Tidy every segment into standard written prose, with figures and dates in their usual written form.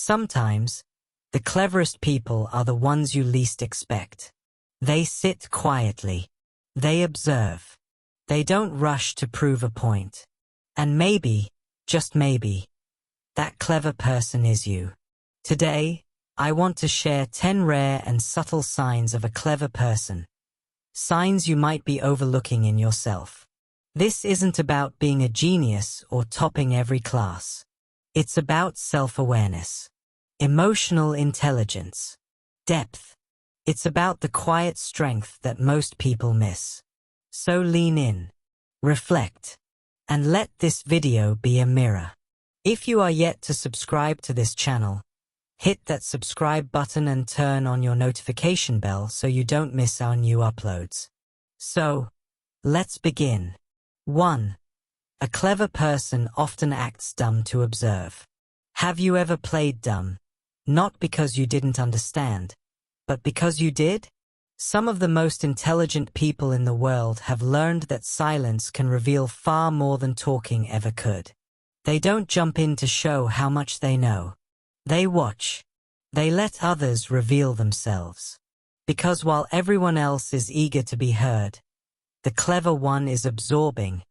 Sometimes, the cleverest people are the ones you least expect. They sit quietly. They observe. They don't rush to prove a point. And maybe, just maybe, that clever person is you. Today, I want to share 10 rare and subtle signs of a clever person. Signs you might be overlooking in yourself. This isn't about being a genius or topping every class. It's about self-awareness, emotional intelligence, depth. It's about the quiet strength that most people miss. So lean in, reflect, and let this video be a mirror. If you are yet to subscribe to this channel, hit that subscribe button and turn on your notification bell so you don't miss our new uploads. So, let's begin. 1. A clever person often acts dumb to observe. Have you ever played dumb? Not because you didn't understand, but because you did? Some of the most intelligent people in the world have learned that silence can reveal far more than talking ever could. They don't jump in to show how much they know. They watch. They let others reveal themselves. Because while everyone else is eager to be heard, the clever one is absorbing,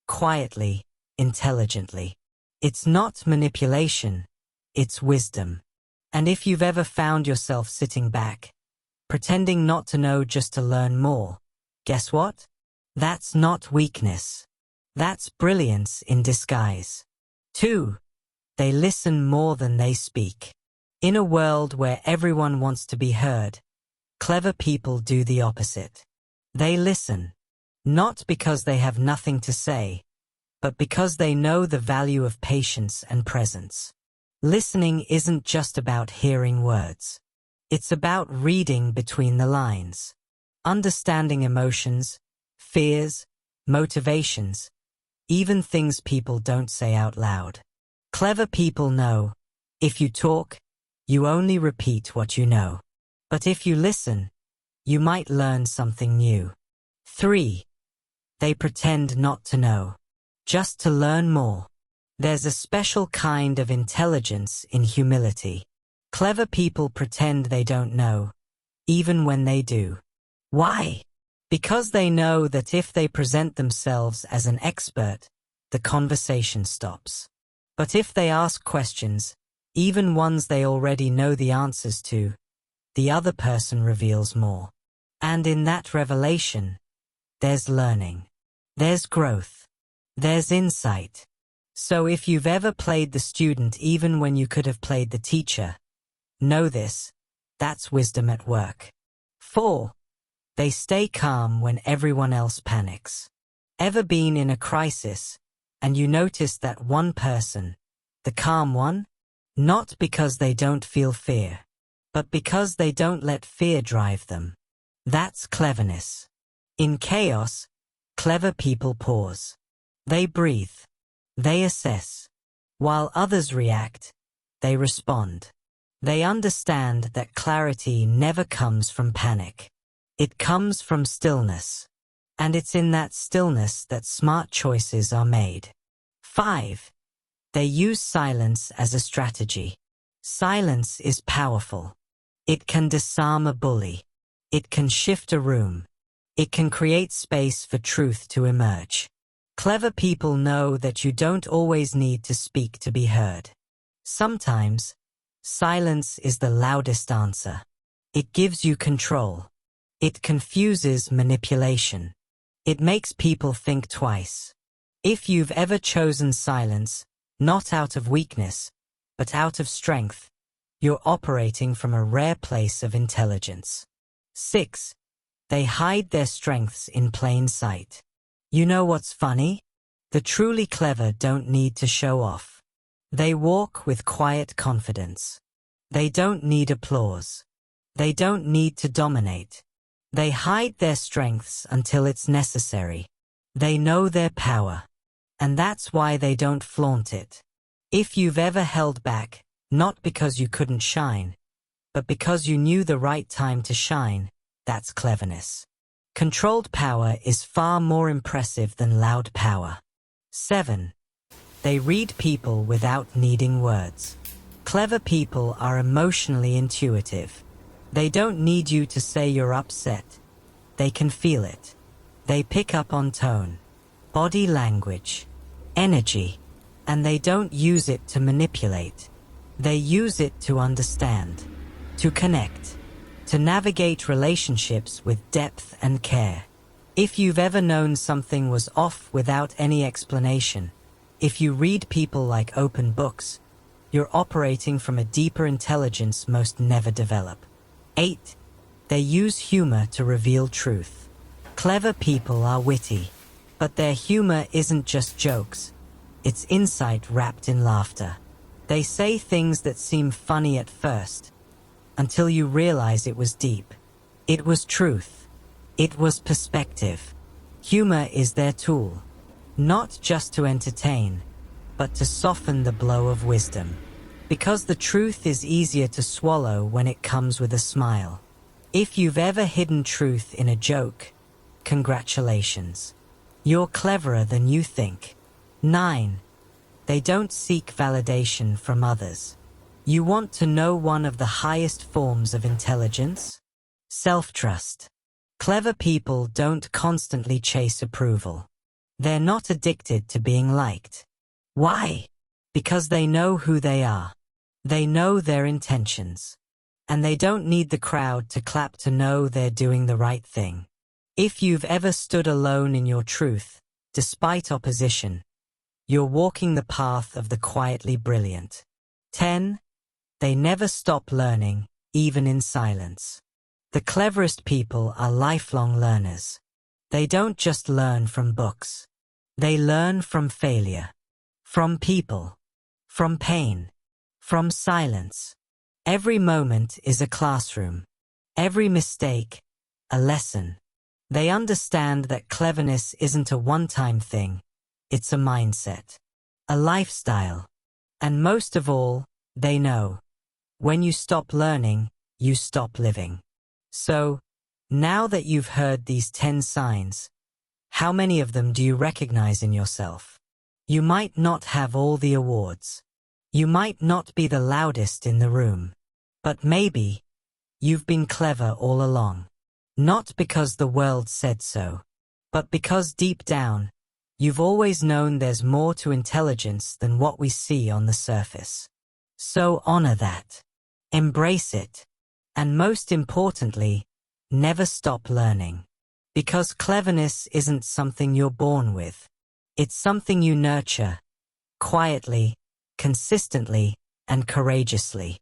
quietly, intelligently. It's not manipulation, it's wisdom. And if you've ever found yourself sitting back, pretending not to know just to learn more, guess what? That's not weakness. That's brilliance in disguise. 2. They listen more than they speak. In a world where everyone wants to be heard, clever people do the opposite. They listen, not because they have nothing to say, but because they know the value of patience and presence. Listening isn't just about hearing words. It's about reading between the lines, understanding emotions, fears, motivations, even things people don't say out loud. Clever people know, if you talk, you only repeat what you know. But if you listen, you might learn something new. 3. They pretend not to know, just to learn more. There's a special kind of intelligence in humility. Clever people pretend they don't know, even when they do. Why? Because they know that if they present themselves as an expert, the conversation stops. But if they ask questions, even ones they already know the answers to, the other person reveals more. And in that revelation, there's learning. There's growth. There's insight. So if you've ever played the student even when you could have played the teacher, know this, that's wisdom at work. 4. They stay calm when everyone else panics. Ever been in a crisis, and you notice that one person, the calm one? Not because they don't feel fear, but because they don't let fear drive them. That's cleverness. In chaos, clever people pause. They breathe. They assess. While others react, they respond. They understand that clarity never comes from panic. It comes from stillness. And it's in that stillness that smart choices are made. 5. They use silence as a strategy. Silence is powerful. It can disarm a bully. It can shift a room. It can create space for truth to emerge. Clever people know that you don't always need to speak to be heard. Sometimes, silence is the loudest answer. It gives you control. It confuses manipulation. It makes people think twice. If you've ever chosen silence, not out of weakness, but out of strength, you're operating from a rare place of intelligence. 6. They hide their strengths in plain sight. You know what's funny? The truly clever don't need to show off. They walk with quiet confidence. They don't need applause. They don't need to dominate. They hide their strengths until it's necessary. They know their power. And that's why they don't flaunt it. If you've ever held back, not because you couldn't shine, but because you knew the right time to shine, that's cleverness. Controlled power is far more impressive than loud power. 7. They read people without needing words. Clever people are emotionally intuitive. They don't need you to say you're upset. They can feel it. They pick up on tone, body language, energy, and they don't use it to manipulate. They use it to understand, to connect, to navigate relationships with depth and care. If you've ever known something was off without any explanation, if you read people like open books, you're operating from a deeper intelligence most never develop. 8. They use humor to reveal truth. Clever people are witty, but their humor isn't just jokes. It's insight wrapped in laughter. They say things that seem funny at first, until you realize it was deep. It was truth. It was perspective. Humor is their tool, not just to entertain, but to soften the blow of wisdom. Because the truth is easier to swallow when it comes with a smile. If you've ever hidden truth in a joke, congratulations. You're cleverer than you think. 9. They don't seek validation from others. You want to know one of the highest forms of intelligence? Self-trust. Clever people don't constantly chase approval. They're not addicted to being liked. Why? Because they know who they are. They know their intentions. And they don't need the crowd to clap to know they're doing the right thing. If you've ever stood alone in your truth, despite opposition, you're walking the path of the quietly brilliant. 10. They never stop learning, even in silence. The cleverest people are lifelong learners. They don't just learn from books. They learn from failure, from people, from pain, from silence. Every moment is a classroom. Every mistake, a lesson. They understand that cleverness isn't a one-time thing. It's a mindset, a lifestyle. And most of all, they know, when you stop learning, you stop living. So, now that you've heard these 10 signs, how many of them do you recognize in yourself? You might not have all the awards. You might not be the loudest in the room. But maybe, you've been clever all along. Not because the world said so, but because deep down, you've always known there's more to intelligence than what we see on the surface. So honor that. Embrace it. And most importantly, never stop learning. Because cleverness isn't something you're born with. It's something you nurture, quietly, consistently, and courageously.